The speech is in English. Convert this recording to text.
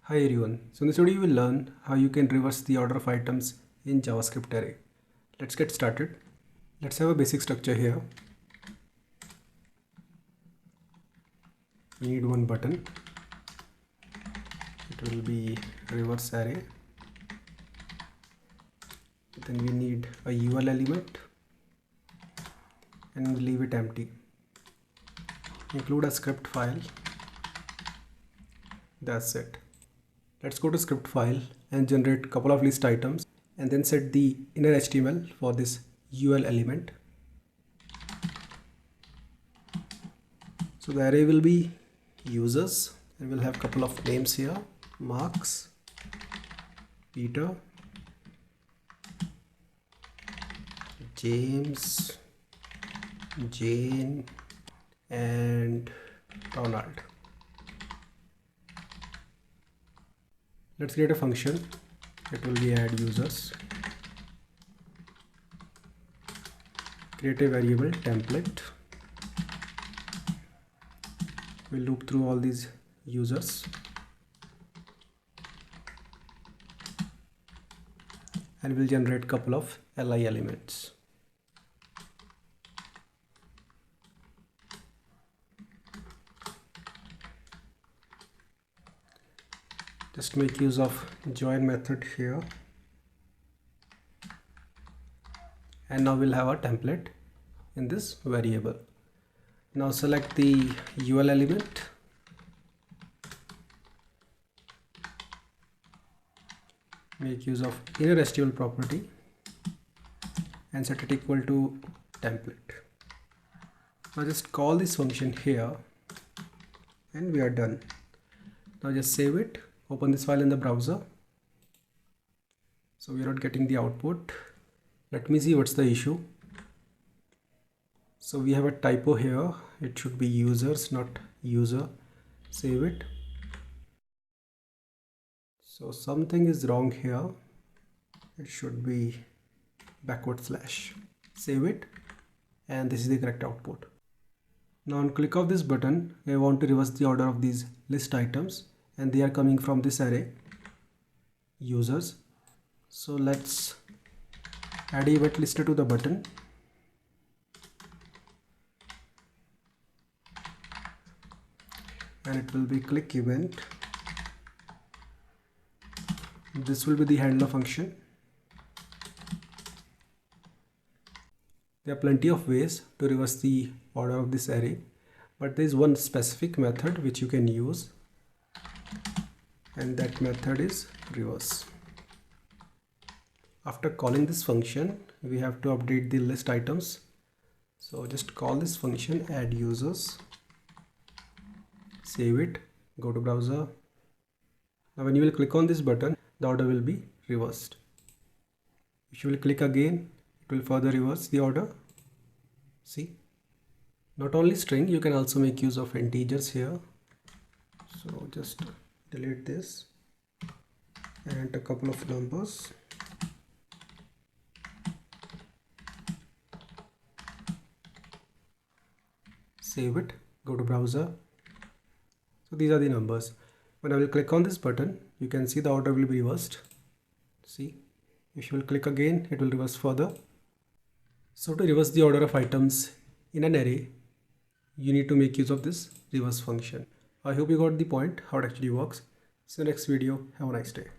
Hi everyone, so in this video you will learn how you can reverse the order of items in JavaScript array. Let's get started. Let's have a basic structure here. We need one button. It will be reverse array. Then we need a UL element and leave it empty. Include a script file. That's it. Let's go to script file and generate a couple of list items and then set the inner HTML for this UL element. So the array will be users and we'll have a couple of names here: Marks, Peter, James, Jane, and Ronald. Let's create a function. It will be add users. Create a variable template. We'll loop through all these users and we'll generate a couple of li elements. Just make use of join method here, and now we'll have a template in this variable. Now select the UL element, make use of inner HTML property and set it equal to template. Now just call this function here and we are done. Now just save it. Open this file in the browser. So we are not getting the output. Let me see what's the issue. So we have a typo here. It should be users, not user. Save it. So something is wrong here. It should be /. Save it. And this is the correct output. Now on click of this button, I want to reverse the order of these list items. And they are coming from this array users. So let's add a event lister to the button. And it will be click event. This will be the handler function. There are plenty of ways to reverse the order of this array, but there is one specific method which you can use, and that method is reverse. After calling this function, we have to update the list items. So just call this function add users, save it, go to browser. Now when you will click on this button, the order will be reversed. If you will click again, it will further reverse the order. See, not only string, you can also make use of integers here. So just delete this and a couple of numbers. Save it, go to browser. So these are the numbers. When I will click on this button, you can see the order will be reversed. See, if you will click again, it will reverse further. So to reverse the order of items in an array, you need to make use of this reverse function. I hope you got the point how it actually works. See you next video. Have a nice day.